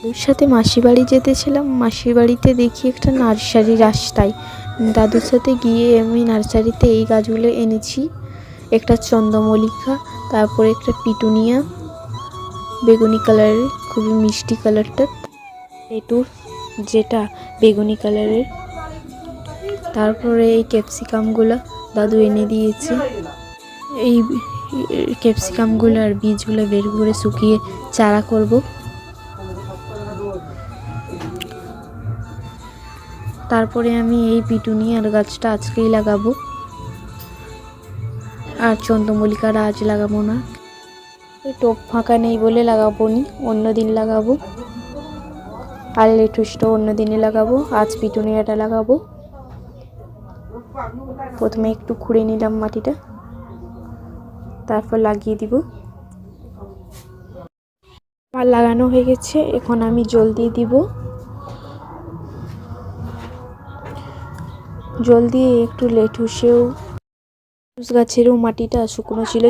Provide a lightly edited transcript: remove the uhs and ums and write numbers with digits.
দাদুর সাথে মাসি বাড়ি যেতেছিলাম। মাসির বাড়িতে দেখি একটা নার্সারি রাস্তায়। দাদুর সাথে গিয়ে আমি নার্সারিতে এই গাছগুলো এনেছি। একটা চন্দ্রমল্লিকা, তারপরে একটা পিটুনিয়া বেগুনি কালারের, খুবই মিষ্টি কালারটা, এটুর যেটা বেগুনি কালারের। তারপরে এই ক্যাপসিকামগুলো দাদু এনে দিয়েছে। এই ক্যাপসিকামগুলোর বীজগুলো বের করে শুকিয়ে চারা করব। তারপরে আমি এই পিটুনিয়ার গাছটা আজকেই লাগাবো, আর চন্দ্রমল্লিকাটা আজ লাগাবো না। টব ফাঁকা নেই বলে লাগাবো নি, অন্য দিন লাগাবো। আর লেটুসটা অন্য দিনে লাগাবো, আজ পিটুনিয়াটা লাগাবো। প্রথমে একটু খুঁড়ে নিলাম মাটিটা, তারপর লাগিয়ে দিব। আমার লাগানো হয়ে গেছে, এখন আমি জল দিয়ে দিব। জল দিয়ে একটু লেটুস গাছেরও মাটিটা শুকনো ছিল,